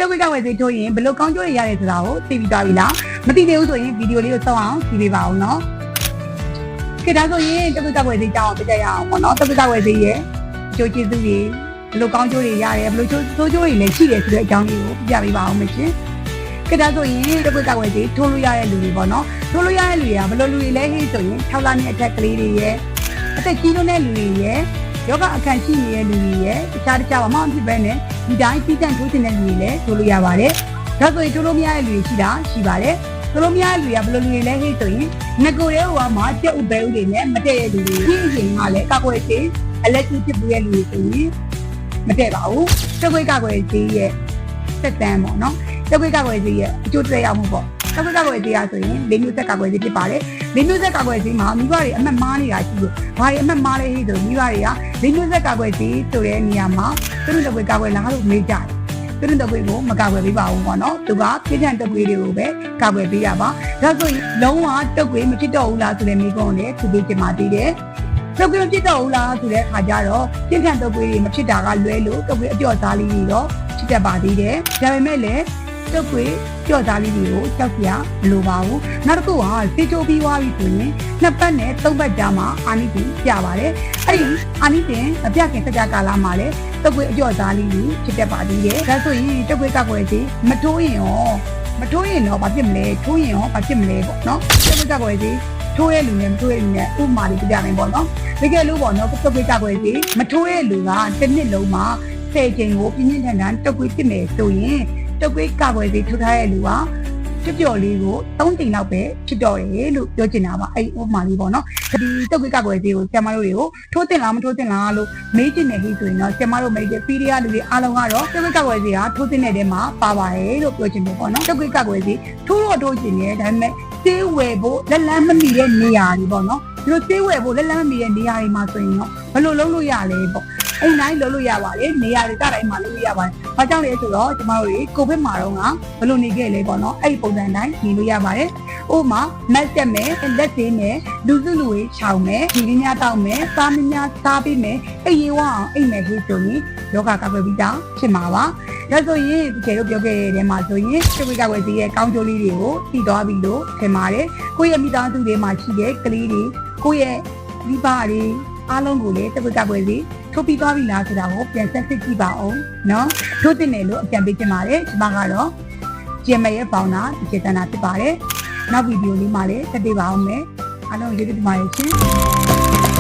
ကွေးကဝယ်သေးထိုးရင်ဘယ်လိုကောင်းကျိုးတွေရတယ်ဆိုတာကိုသိပြီးသွားပြီလားမသိသေးဘူးဆိုရင်ဗီဒီယိုလေးကိုစောင့်အောင်ကြည့်ပေးပါဦးနော်ခေတ်ဒါဆိုရင်တက်ကွေးကဝယ်သေးကြောင်းပြကြရအောင်ပေါ့နော်တက်ကွေးကဝယ်သေးရဲ့ကျိုးကျေးဇူးတွေဘယ်လိုကောင်းကျိုးတွေရတယ်ဘယ်လိုဆိုးကျိုးတွေလည်းရှိတယ်ဆိုတဲ့အကြောင်းလေးကိုပြပေးပါအောင်မရှင်ခေတ်ဒါဆိုရင်တက်ကွေးကဝယ်သေးထိုးလို့ရတဲ့လူတွေပေါ့နော်ထိုးလို့ရတဲ့လူတွေကဘယ်လိုလူတွေလဲဟိဆိုရင်6လနဲ့အထက်ကလေးတွေရဲ့အသက်ကြီးတဲ့လူတွေရဲ့ယောဂအခန့်ရှိနေတဲ့လူတွေရဲ့တခြားဘာမှမဖြစ်ဘဲနဲ့ဒီတိုင်းပြီးတန့်ထိုးနေတဲ့လူတွေလည်းထိုးလို့ရပါတယ်။ဒါဆိုရင်ထိုးလို့မရတဲ့လူတွေရှိပါတယ်။ထိုးလို့မရတဲ့လူတွေကဘယ်လိုလူတွေလဲဟိဆိုရင်ငကိုရဲဟိုမှာကြက်ဥပဲဥတွေနဲ့မတည့်တဲ့လူတွေဒီအချိန်ကလည်းကောက်ွယ်သေးအလက်ကြီးဖြစ်ပြီးတဲ့လူတွေဆိုရင်မတည့်ပါဘူး။တက်ခွေးကောက်ွယ်သေးရဲ့သက်တမ်းပေါ့နော်။တက်ခွေးကောက်ွယ်သေးရဲ့အကျိုးသက်ရောက်မှုပေါ့။တက်ခွေးကောက်ွယ်သေးရဆိုရင်လေးမျိုးသက်ကောက်ွယ်သေးဖြစ်ပါတယ်။လေးမျိုးသက်ကောက်ွယ်သေးမှာမိဘတွေအမှတ်မှားနေတာရှိလို့ဘာတွေအမှတ်မှားလဲဟိဆိုမိဘတွေကလေးမျိုးသက်ကောက်ွယ်သေးဆိုတဲ့နေရာမှာသူတို့တက်ခွေးကောက်ွယ်လားလို့မေးကြတယ်သူတို့တက်ခွေးကိုမကောက်ွယ်ပေးပါဘူးပေါ့နော်သူကပြည့်ကျန်တက်ခွေးတွေကိုပဲကောက်ွယ်ပေးရပါဒါဆိုရင်လုံးဝတက်ခွေးမဖြစ်တော့ဘူးလားဆိုတဲ့မိကုန်းနဲ့သူပေးချင်မှသေးတယ်တက်ခွေးမဖြစ်တော့ဘူးလားဆိုတဲ့အခါကျတော့ပြည့်ကျန်တက်ခွေးတွေမဖြစ်တာကလွဲလို့တက်ခွေးအပြော့သားလေးတွေတော့ဖြစ်တတ်ပါသေးတယ်ဒါပေမဲ့လည်းတက်ခွေးကြော့သားလေးတွေကိုကြောက်စရာမလိုပါဘူးနောက်တစ်ခုကစေချိုးပြီးသွားပြီဆိုရင်နှစ်ပတ်နဲ့သုံးပတ်ကြာမှအာနိသင်ပြပါတယ်အဲ့ဒီအာနိသင်အပြခင်စကြကာလမှာလည်းတက်ခွေးအကြော့သားလေးတွေဖြစ်တတ်ပါသေးတယ်ဒါဆိုရင်တက်ခွေးကောက်ွယ်စီမထိုးရင်တော့ဘာဖြစ်မလဲထိုးရင်ရောဘာဖြစ်မလဲပေါ့နော်တက်ခွေးကောက်ွယ်စီထိုးရဲ့လူနဲ့မထိုးရဲ့လူနဲ့ဥပမာလေးပြပြမယ်ပေါ့နော်တကယ်လို့ပေါ့နော်တက်ခွေးကောက်ွယ်စီမထိုးရဲ့လူကတစ်နှစ်လုံးမှာ10ချိန်ကိုပြင်းပြင်းထန်ထန်တက်ခွေးဖြစ်မယ်ဆိုရင်တက်ခွေးကောက်ွယ်စီထိုးထားတဲ့လူကပျော်လေးကို3ချိန်လောက်ပဲဖြစ်တော့တယ်လို့ပြောချင်တာပါအဲ့ဥပမာလေးပေါ့နော်ဒီတက်ခွေးကောက်ွယ်စီကိုဆရာမတို့တွေကိုထိုးတင်လားမထိုးတင်လားလို့မေးချင်တယ်ဟိဆိုရင်တော့ဆရာမတို့မေးတဲ့ပီရီယာလူတွေအားလုံးကတော့တက်ခွေးကောက်ွယ်စီကထိုးတင်တဲ့ထဲမှာပါပါတယ်လို့ပြောချင်တယ်ပေါ့နော်တက်ခွေးကောက်ွယ်စီထိုးတော့ထိုးချင်တယ်ဒါပေမဲ့စေးဝယ်ဖို့လက်လန်းမမီတဲ့နေရာတွေပေါ့နော်ဒီလိုစေးဝယ်ဖို့လက်လန်းမမီတဲ့နေရာတွေမှာဆိုရင်တော့ဘယ်လိုလုပ်လို့ရလဲပေါ့အဲ့တိုင်းလုပ်လို့ရပါတယ်နေရာတွေတတိုင်းမှာလုပ်လို့ရပါတယ်ဘာကြောင့်လဲဆိုတော့ကျမတို့ကိုဗစ်မှာတော့ဘယ်လိုနေခဲ့လဲပေါ့နော်အဲ့ဒီပုံစံတိုင်းနေလို့ရပါတယ်ဥပမာမတ်တက်မယ်လက်သေးမယ်လူစုလူဝေးခြောင်မယ်ဒီလေးများတောက်မယ်စားမများစားပြီးမယ်အိမ်ဝအောင်အိမ်မယ်ဟိဆိုရင်ယောဂကောက်ွယ်ပြီးတာဖြစ်မှာပါဒါဆိုရင်ဒီကျေတို့ပြောခဲ့တဲ့နေရာမှာဆိုရင်တက်ခွေးကောက်ွယ်စီရဲ့ကောင်းကျိုးလေးတွေကိုသိသွားပြီလို့ထင်ပါတယ်ကိုယ့်ရဲ့မိသားစုတွေမှာရှိတဲ့ကလေးတွေကိုယ့်ရဲ့မိဘတွေအားလုံးကိုလည်းတက်ခွေးကောက်ွယ်စီထိုးပြီးသွားပြီလားဆိုတာကိုပြန်ဆက်စစ်ကြည့်ပါဦးနော်ထိုးတင်တယ်လို့အကြံပေးချင်ပါတယ်ဒီမှာကတော့ကျင်မရဲ့ပေါင်းတာဒီကျေတနာဖြစ်ပါတယ်နောက်ဗီဒီယိုလေးမှာလည်းဆက်တွေ့ပါအောင်မယ်အားလုံးကျေးဇူးတင်ပါတယ်ရှင်